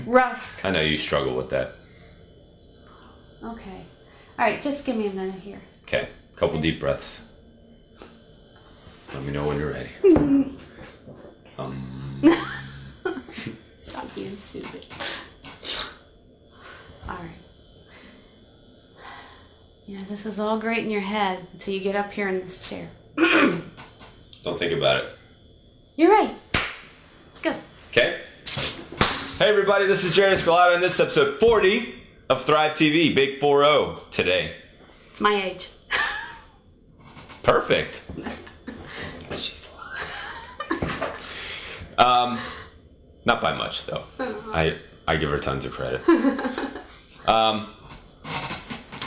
Rust. I know you struggle with that. Okay. All right, just give me a minute here. Okay, couple deep breaths. Let me know when you're ready. Stop being stupid. All right. Yeah, this is all great in your head until you get up here in this chair. Don't think about it. You're right. Let's go. Okay. Hey everybody, this is Jerry Scalata, and this is episode 40 of Thrive TV, Big 4-0 today. It's my age. Perfect. Not by much though. I give her tons of credit.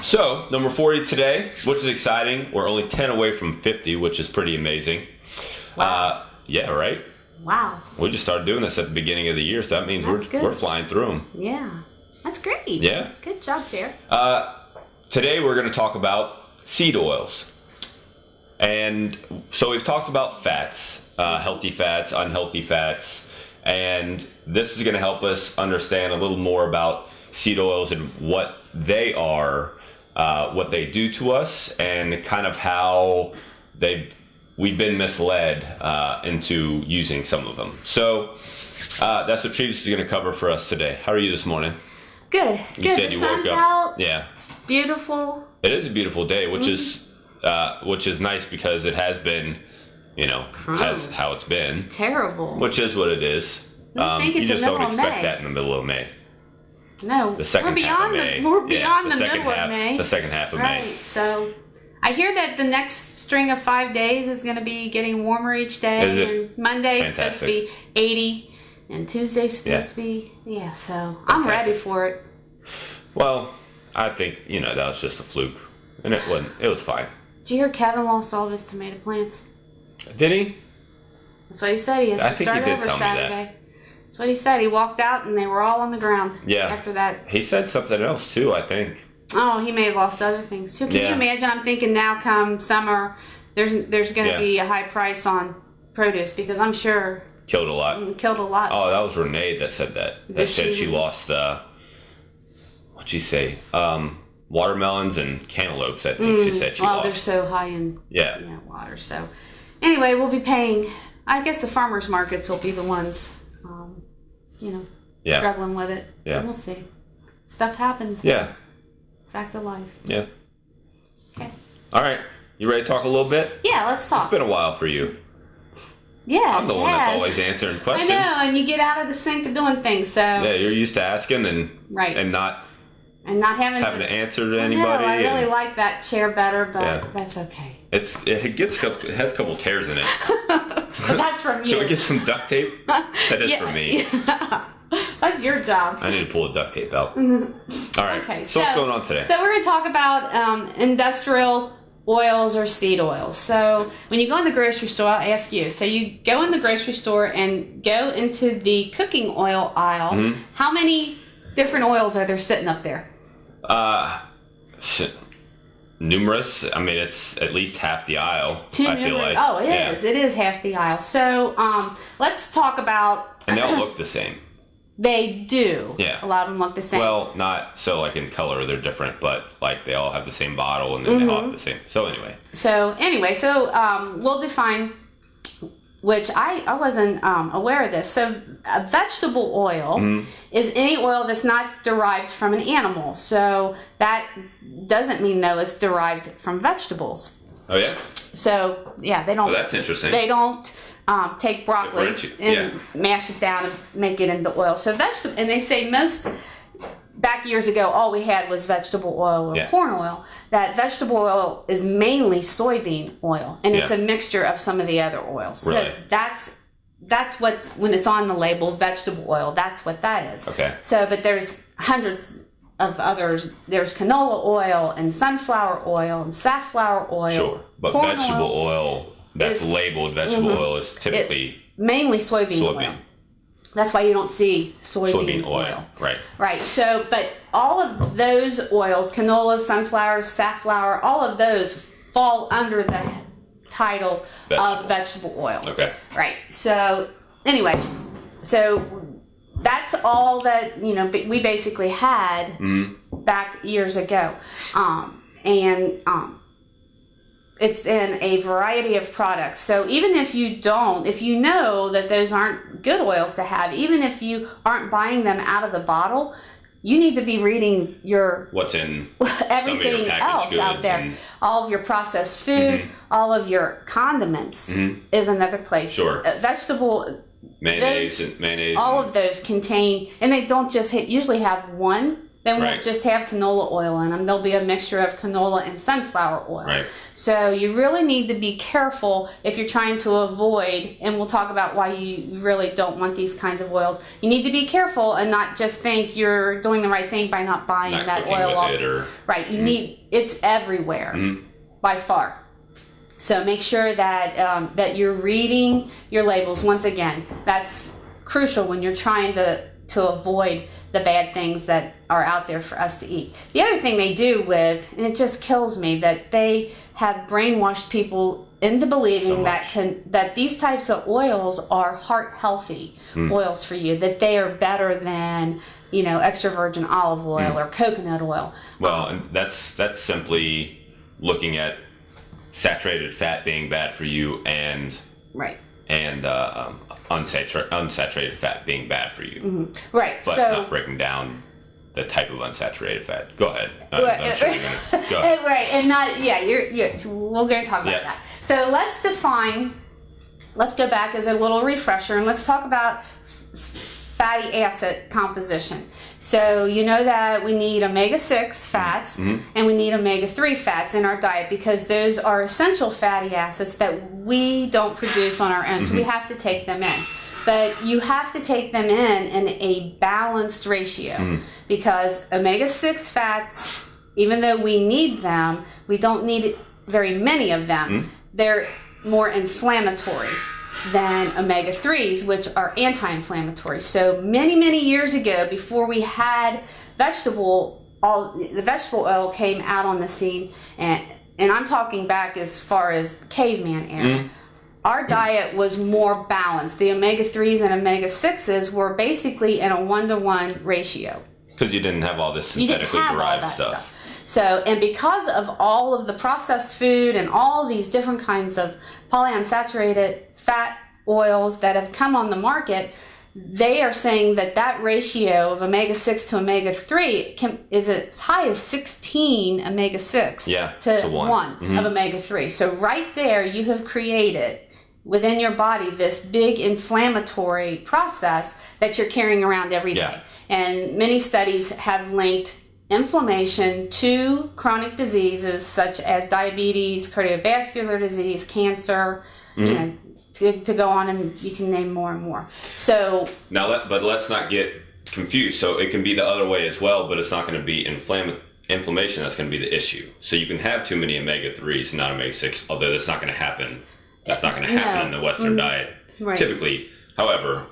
So number 40 today, which is exciting. We're only 10 away from 50, which is pretty amazing. Wow. Yeah, right. Wow. We just started doing this at the beginning of the year, so that means we're flying through them. Yeah, that's great. Yeah. Good job, Jared. Today we're going to talk about seed oils. And so we've talked about fats, healthy fats, unhealthy fats, and this is going to help us understand a little more about seed oils and what they are, what they do to us, and kind of how we've been misled into using some of them. So that's what Travis is going to cover for us today. How are you this morning? Good. You said you woke up. Out. Yeah. It's beautiful. It is a beautiful day, which is nice because it has been, has how it's been. It's terrible. Which is what it is. I think it's you just the don't middle of expect May. that in the middle of May. No, The second half of May. We're beyond the second middle half, of May. The second half of Right. May. So I hear that the next string of 5 days is going to be getting warmer each day. Is it? And Monday it's supposed to be 80, and Tuesday's supposed to be So I'm ready for it. Well, I think that was just a fluke, and it wasn't. It was fine. Did you hear Kevin lost all of his tomato plants? Did he? That's what he said. He has I to think he start did over tell me that. Saturday. That's what he said. He walked out and they were all on the ground. Yeah. After that. He said something else too, I think. Oh, he may have lost other things too. Can you imagine? I'm thinking now, come summer, there's going to be a high price on produce because I'm sure Killed a lot. Oh, that was Renee that said that. That said she lost. What'd she say? Watermelons and cantaloupes. I think she said she lost. Well, they're so high in water. So anyway, we'll be paying. I guess the farmers markets will be the ones, struggling with it. Yeah, we'll see. Stuff happens. Yeah. Fact of life. Yeah. Okay. All right. You ready to talk a little bit? Yeah, let's talk. It's been a while for you. Yeah, I'm the one that's always answering questions. I know, and you get out of the sink of doing things. So yeah, you're used to asking and not having to answer to anybody. No, I really like that chair better, but that's okay. It has a couple tears in it. But that's from you. Can we get some duct tape? That is for me. That's your job. I need to pull the duct tape out. All right. Okay, so what's going on today? So we're going to talk about industrial oils or seed oils. So when you go in the grocery store, I'll ask you. So you go in the grocery store and go into the cooking oil aisle. Mm-hmm. How many different oils are there sitting up there? Numerous. I mean, it's at least half the aisle. I feel like. Oh, it is. It is half the aisle. So let's talk about. And they all look the same. They do. Yeah. A lot of them look the same. Well, not so like in color they're different, but like they all have the same bottle and then they all have the same. So anyway, we'll define. Which I wasn't aware of this. So a vegetable oil is any oil that's not derived from an animal. So that doesn't mean, though, it's derived from vegetables. Oh, yeah? So, yeah, they don't... Well, that's interesting. They don't take broccoli and mash it down and make it into oil. So vegetable... And they say most... Back years ago, all we had was vegetable oil or corn oil. That vegetable oil is mainly soybean oil, and it's a mixture of some of the other oils. Really? So that's what's when it's on the label, vegetable oil. That's what that is. Okay. So, but there's hundreds of others. There's canola oil and sunflower oil and safflower oil. Sure, but vegetable oil that's labeled vegetable oil is typically mainly soybean oil. That's why you don't see soybean oil. Right. So, but all of those oils, canola, sunflower, safflower, all of those fall under the title of vegetable oil. Okay. Right. So, anyway, So that's all that, you know, we basically had back years ago. It's in a variety of products. So even if you know that those aren't good oils to have, even if you aren't buying them out of the bottle, you need to be reading what's in everything else out there. All of your processed food, all of your condiments is another place. Sure. Vegetable mayonnaise, all of those contain, and they don't just usually have one. They won't just have canola oil in them. There'll be a mixture of canola and sunflower oil. Right. So you really need to be careful if you're trying to avoid, and we'll talk about why you really don't want these kinds of oils. You need to be careful and not just think you're doing the right thing by not buying that oil off. Right. You need, it's everywhere by far. So make sure that that you're reading your labels. Once again, that's crucial when you're trying to avoid the bad things that are out there for us to eat. The other thing they do with, and it just kills me, that they have brainwashed people into believing that these types of oils are heart healthy oils for you, that they are better than, you know, extra virgin olive oil or coconut oil. Well, and that's simply looking at saturated fat being bad for you and unsaturated fat being bad for you. Right. But not breaking down the type of unsaturated fat. Go ahead. I'm sure you're gonna go ahead. Right, and not we're going to talk about that. So let's go back as a little refresher, and let's talk about fatty acid composition. So you know that we need omega-6 fats and we need omega-3 fats in our diet because those are essential fatty acids that we don't produce on our own. So we have to take them in. But you have to take them in a balanced ratio because omega-6 fats, even though we need them, we don't need very many of them. They're more inflammatory than omega-3s, which are anti-inflammatory. So many years ago, before we had the vegetable oil came out on the scene, and I'm talking back as far as caveman era. Our diet was more balanced. The omega-3s and omega-6s were basically in a 1-to-1 ratio. Because you didn't have all this synthetically derived stuff. So, and because of all of the processed food and all these different kinds of polyunsaturated fat oils that have come on the market, they are saying that ratio of omega-6 to omega-3 is as high as 16 omega-6 to 1 of omega-3. So right there you have created within your body this big inflammatory process that you're carrying around every day. And many studies have linked inflammation to chronic diseases such as diabetes, cardiovascular disease, cancer, you know, to go on, and you can name more and more. So now, but let's not get confused. So it can be the other way as well, but it's not going to be inflammation that's going to be the issue. So you can have too many omega-3s and not omega-6, although that's not going to happen. That's not going to happen in the Western diet typically. However,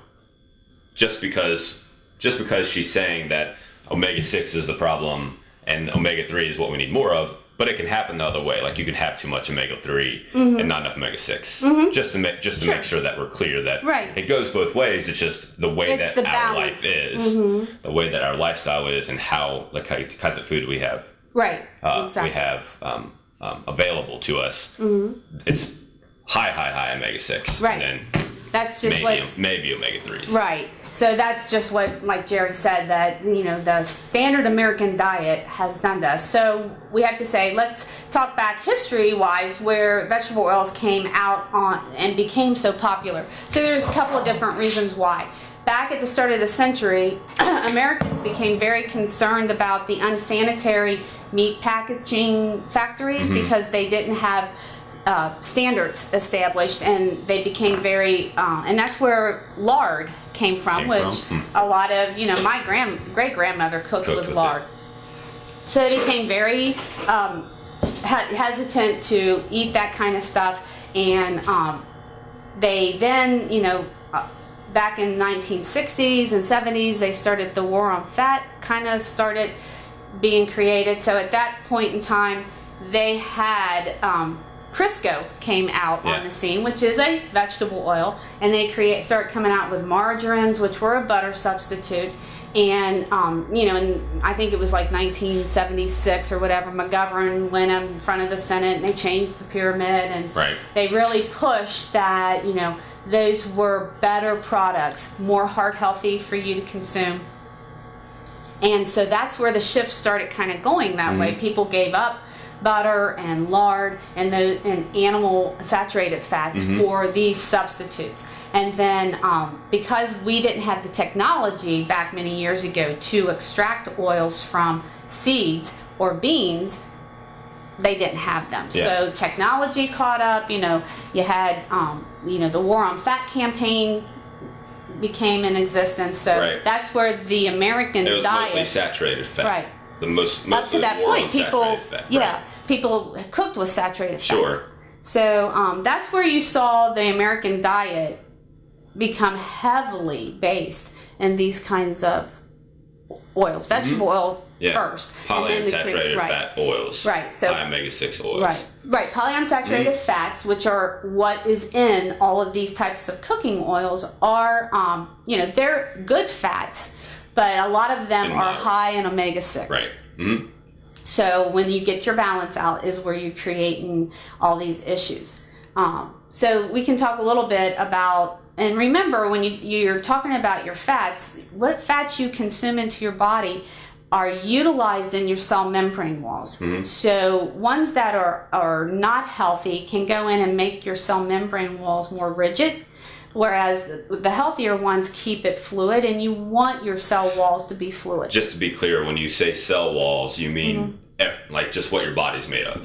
just because she's saying that omega-6 is the problem and omega-3 is what we need more of, but it can happen the other way. Like you could have too much omega-3 and not enough omega-6. Just to make sure that we're clear that it goes both ways. It's just the way that our life is, the way that our lifestyle is, and how the kinds of food we have. Right. Exactly. We have available to us. It's high omega-6. Right. And that's just maybe omega-3s. Right. So that's just what, like Jerry said, that, you know, the standard American diet has done to us. So we have to say, let's talk back history-wise where vegetable oils came out on and became so popular. So there's a couple of different reasons why. Back at the start of the century, Americans became very concerned about the unsanitary meat packaging factories because they didn't have standards established, and they became very, and that's where lard came from, a lot of, you know, my great-grandmother cooked with lard. So they became very hesitant to eat that kind of stuff, and they then, you know, back in 1960s and 70s, they started the war on fat, kind of started being created. So at that point in time, they had Crisco came out on the scene, which is a vegetable oil, and they started coming out with margarines, which were a butter substitute. And and I think it was like 1976 or whatever, McGovern went in front of the Senate and they changed the pyramid, and they really pushed that those were better products, more heart healthy for you to consume. And so that's where the shift started kind of going that way. People gave up butter and lard and animal saturated fats for these substitutes. And then because we didn't have the technology back many years ago to extract oils from seeds or beans, they didn't have them. So technology caught up. You had the War on Fat campaign became in existence. So that's where the American diet. It was mostly saturated fat. Right. Most up to that point, people people cooked with saturated fats. So that's where you saw the American diet become heavily based in these kinds of oils, vegetable oil first, polyunsaturated fat oils, so omega-6 oils, polyunsaturated fats, which are what is in all of these types of cooking oils, are they're good fats, but a lot of them are high in omega-6. So when you get your balance out is where you're creating all these issues. So we can talk a little bit about. And remember, when you're talking about your fats, what fats you consume into your body are utilized in your cell membrane walls. So ones that are not healthy can go in and make your cell membrane walls more rigid, whereas the healthier ones keep it fluid, and you want your cell walls to be fluid. Just to be clear, when you say cell walls, you mean like just what your body's made of.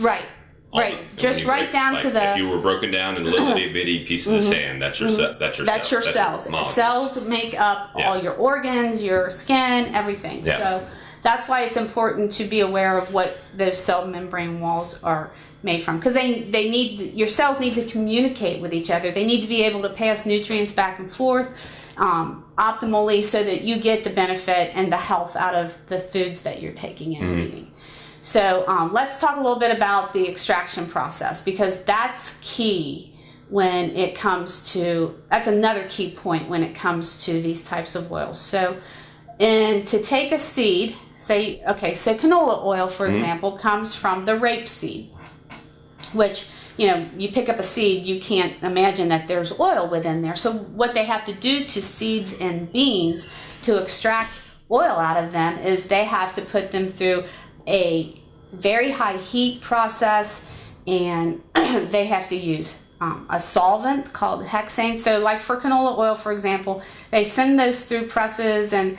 Just right down to the. If you were broken down in little bitty pieces of sand, that's your cells. Cells make up all your organs, your skin, everything. So that's why it's important to be aware of what those cell membrane walls are made from, because your cells need to communicate with each other. They need to be able to pass nutrients back and forth optimally, so that you get the benefit and the health out of the foods that you're taking in and eating. So let's talk a little bit about the extraction process, because that's key when it comes to, that's another key point when it comes to these types of oils. So, and to take a seed, so canola oil, for example, comes from the rapeseed, which, you pick up a seed, you can't imagine that there's oil within there. So what they have to do to seeds and beans to extract oil out of them is they have to put them through a very high heat process, and they have to use a solvent called hexane. So like for canola oil, for example, they send those through presses and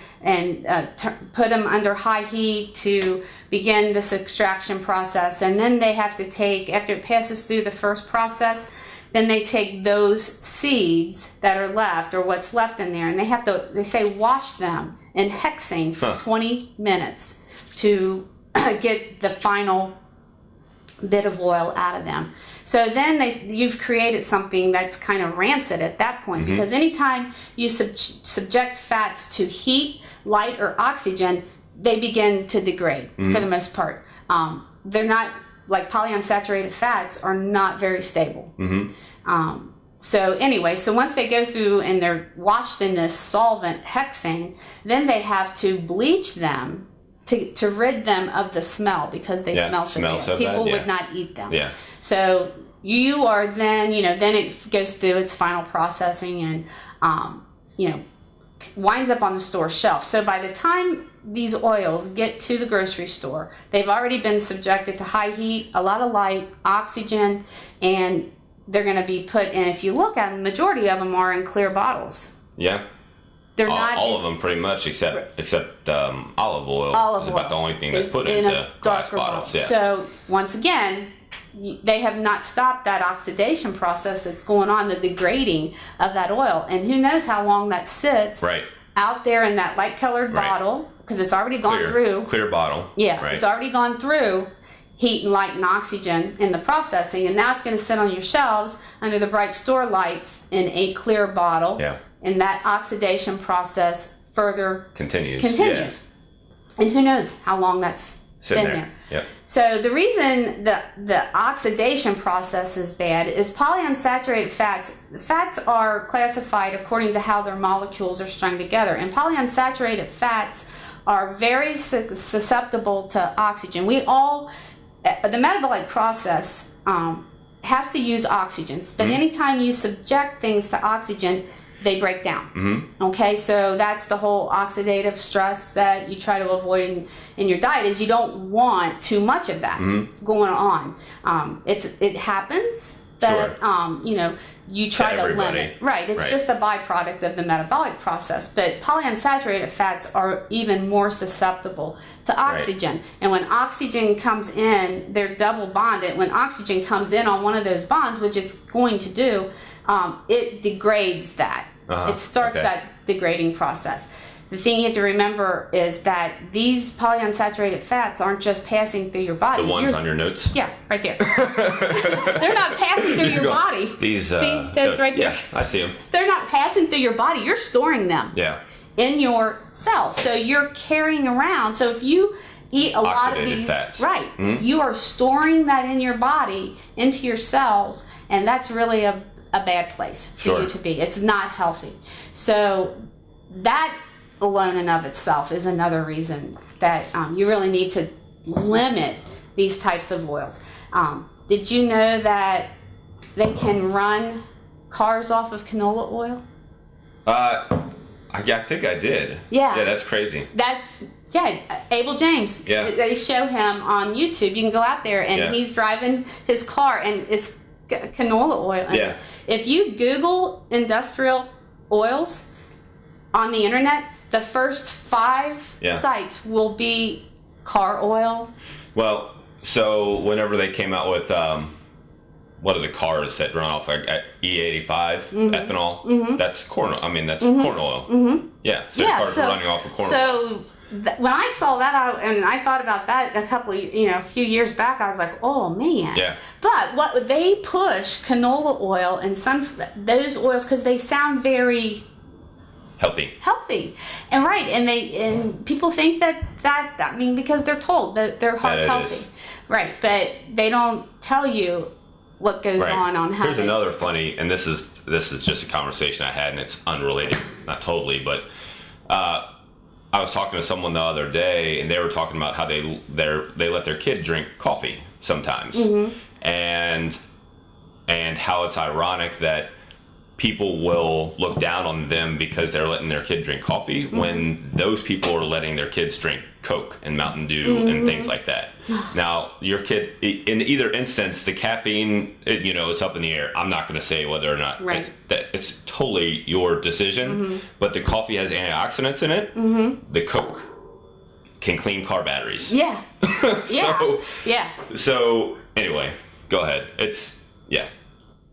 put them under high heat to begin this extraction process. And then they have to take, after it passes through the first process, then they take those seeds that are left, or what's left in there, and they say wash them in hexane for 20 minutes to get the final bit of oil out of them. So then you've created something that's kind of rancid at that point, because anytime you subject fats to heat, light, or oxygen, they begin to degrade for the most part. They're not, like polyunsaturated fats are not very stable. So anyway, so once they go through and they're washed in this solvent hexane, then they have to bleach them to rid them of the smell, because they smell so bad. People would not eat them. So you are then, then it goes through its final processing and, winds up on the store shelf. So by the time these oils get to the grocery store, they've already been subjected to high heat, a lot of light, oxygen, and they're going to be put in, if you look at them, the majority of them are in clear bottles. They're not all of them, pretty much, except olive oil. Is about the only thing that's put into glass bottles. So once again, they have not stopped that oxidation process that's going on, the degrading of that oil, and who knows how long that sits out there in that light colored bottle, because it's already gone through clear bottle. It's already gone through heat and light and oxygen in the processing, and now it's going to sit on your shelves under the bright store lights in a clear bottle. And that oxidation process further continues. And who knows how long that's Sitting there. Yep. So the reason the oxidation process is bad is polyunsaturated fats. Fats are classified according to how their molecules are strung together, and polyunsaturated fats are very susceptible to oxygen. The metabolic process has to use oxygen, but anytime you subject things to oxygen, they break down. Okay, so that's the whole oxidative stress that you try to avoid in your diet, is you don't want too much of that going on. It happens, but you try to limit. Right, it's just a byproduct of the metabolic process. But polyunsaturated fats are even more susceptible to oxygen. Right. And when oxygen comes in, they're double bonded. When oxygen comes in on one of those bonds, which it's going to do, it degrades that. It starts that degrading process. The thing you have to remember is that these polyunsaturated fats aren't just passing through your body. The ones on your notes? Yeah, right there. They're not passing through your body. These, see, that's right there. Yeah, I see them. They're not passing through your body. You're storing them in your cells. So you're carrying around. So if you eat a lot of these, fats. Right, you are storing that in your body, into your cells, and that's really a bad place for you to be. It's not healthy. So that alone and of itself is another reason that you really need to limit these types of oils. Did you know that they can run cars off of canola oil? I think I did. Yeah. Yeah, that's crazy. Abel James. Yeah. They show him on YouTube. You can go out there and he's driving his car and it's canola oil. And if you Google industrial oils on the internet, the first 5 sites will be car oil. Well, so whenever they came out with what are the cars that run off like E85 ethanol? That's corn. I mean, that's corn oil. Yeah. So cars are running off of corn oil. When I saw that, I thought about that a few years back, I was like, oh man. Yeah. But what they push canola oil and those oils because they sound very healthy, and right, and people think that because they're told that they're healthy, right? But they don't tell you what goes on how. Here's another funny, and this is just a conversation I had, and it's unrelated, not totally, but. I was talking to someone the other day, and they were talking about how they let their kid drink coffee sometimes, and how it's ironic that people will look down on them because they're letting their kid drink coffee when those people are letting their kids drink Coke and Mountain Dew and things like that. Now, your kid, in either instance, the caffeine, it's up in the air. I'm not going to say whether or not it's totally your decision, but the coffee has antioxidants in it. The Coke can clean car batteries. Yeah. So anyway, go ahead.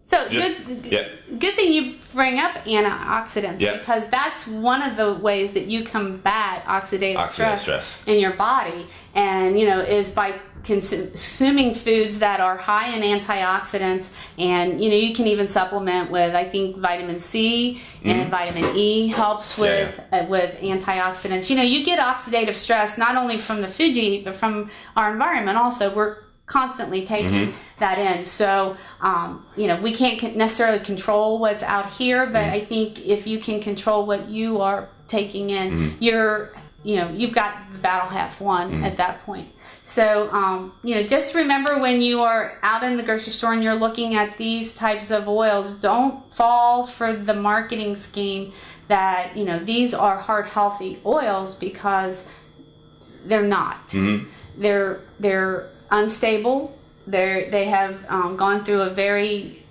So good thing you bring up antioxidants because that's one of the ways that you combat oxidative stress in your body, and is by consuming foods that are high in antioxidants, and you can even supplement with vitamin C and vitamin E helps with antioxidants. You get oxidative stress not only from the food you eat but from our environment also. We're constantly taking that in. So, we can't necessarily control what's out here, but I think if you can control what you are taking in, you've got the battle half won at that point. So, just remember when you are out in the grocery store and you're looking at these types of oils, don't fall for the marketing scheme that, these are heart healthy oils, because they're not. They're unstable. They have gone through a very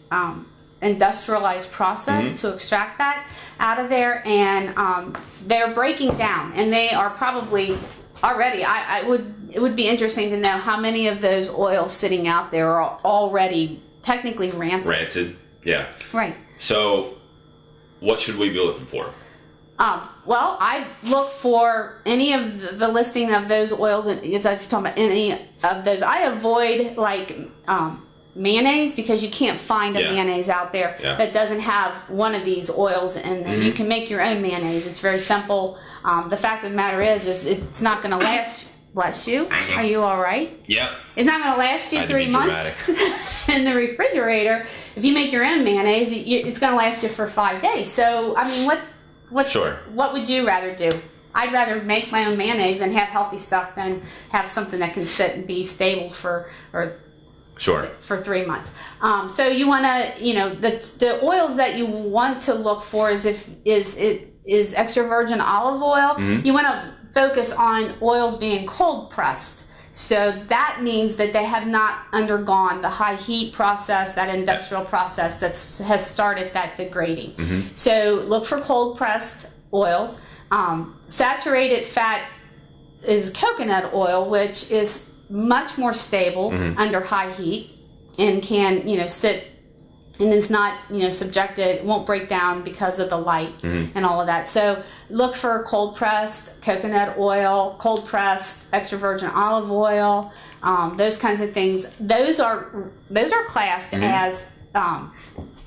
industrialized process to extract that out of there, and they're breaking down, and they are probably already. It would be interesting to know how many of those oils sitting out there are already technically rancid. Yeah. Right. So, what should we be looking for? Well, I look for any of the listing of those oils, and if you're talking about any of those. I avoid mayonnaise, because you can't find a mayonnaise out there that doesn't have one of these oils in there. You can make your own mayonnaise. It's very simple. The fact of the matter is it's not going to last Bless you. Are you all right? Yep. It's not going to last you 3 months in the refrigerator. If you make your own mayonnaise, it's going to last you for 5 days. So, I mean, what would you rather do? I'd rather make my own mayonnaise and have healthy stuff than have something that can sit and be stable for 3 months. So you want to, the oils that you want to look for is extra virgin olive oil. Mm-hmm. You want to focus on oils being cold pressed. So that means that they have not undergone the high heat process, that industrial process that has started that degrading. Mm-hmm. So look for cold pressed oils. Saturated fat is coconut oil, which is much more stable under high heat and can, sit, and it's not, subjected, it won't break down because of the light and all of that. So look for cold pressed coconut oil, cold pressed extra virgin olive oil, those kinds of things. Those are classed as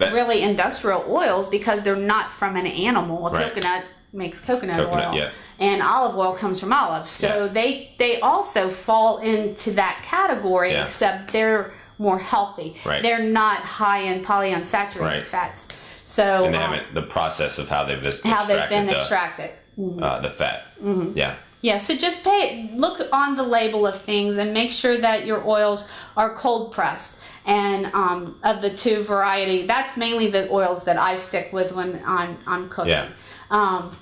really industrial oils because they're not from an animal. Coconut makes coconut oil. Yeah. And olive oil comes from olives. So they also fall into that category, except they're more healthy. Right. They're not high in polyunsaturated fats. So and they haven't the process of how they've been extracted. The fat. Mm-hmm. Yeah. Yeah, so just look on the label of things and make sure that your oils are cold pressed. And of the two variety, that's mainly the oils that I stick with when I'm cooking. Yeah.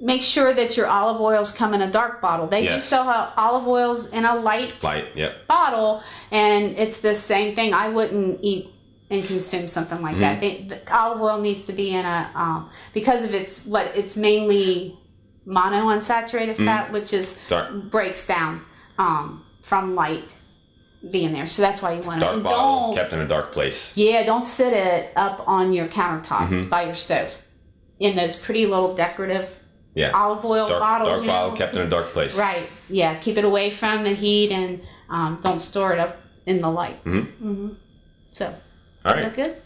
Make sure that your olive oils come in a dark bottle. They do sell olive oils in a light bottle, and it's the same thing. I wouldn't eat and consume something like that. The olive oil needs to be in a because of it's mainly monounsaturated fat, which is breaks down from light being there. So that's why you want dark bottle kept in a dark place. Yeah, don't sit it up on your countertop by your stove in those pretty little decorative olive oil bottles. Dark bottle kept in a dark place. Right. Yeah. Keep it away from the heat and don't store it up in the light. So, all right. Is that good?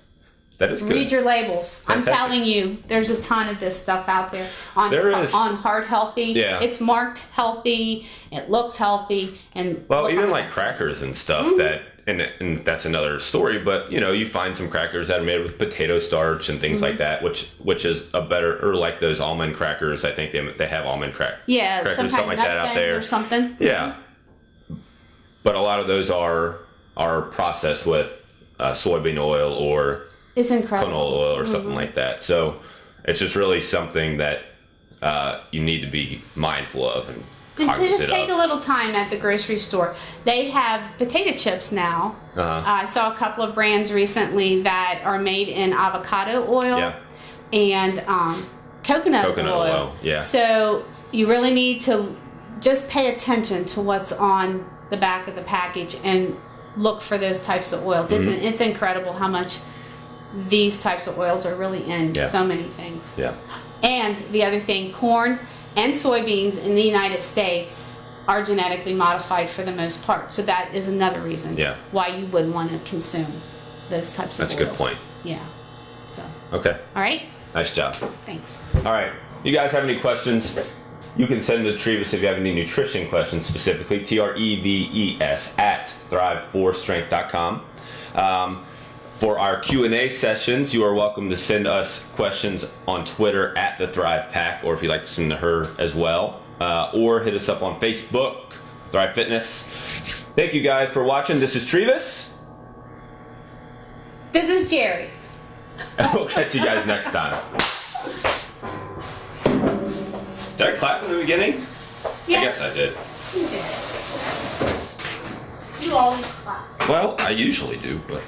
That is good. Read your labels. Fantastic. I'm telling you, there's a ton of this stuff out there. On Heart Healthy. Yeah. It's marked healthy. It looks healthy. And even like crackers and stuff that, and that's another story, but you find some crackers that are made with potato starch and things like that, which is a better, or like those almond crackers. I think they have almond crackers, something like that out there, or something. Yeah, but a lot of those are processed with soybean oil or canola oil or something like that. So it's just really something that you need to be mindful of and to just take a little time at the grocery store. They have potato chips now. I saw a couple of brands recently that are made in avocado oil and coconut oil. Yeah. So you really need to just pay attention to what's on the back of the package and look for those types of oils. It's incredible how much these types of oils are really in so many things. Yeah. And the other thing, corn and soybeans in the United States are genetically modified for the most part. So that is another reason why you wouldn't want to consume those types of oils. That's a good point. Yeah. So. Okay. All right. Nice job. Thanks. All right. You guys have any questions? You can send to Trevis if you have any nutrition questions specifically, TREVES at thrive4strength.com. For our Q&A sessions, you are welcome to send us questions on Twitter at the Thrive Pack, or if you'd like to send to her as well, or hit us up on Facebook, Thrive Fitness. Thank you guys for watching. This is Trevis. This is Jerry. And we'll catch you guys next time. Did I clap in the beginning? Yeah. I guess I did. You did. You always clap. Well, I usually do, but...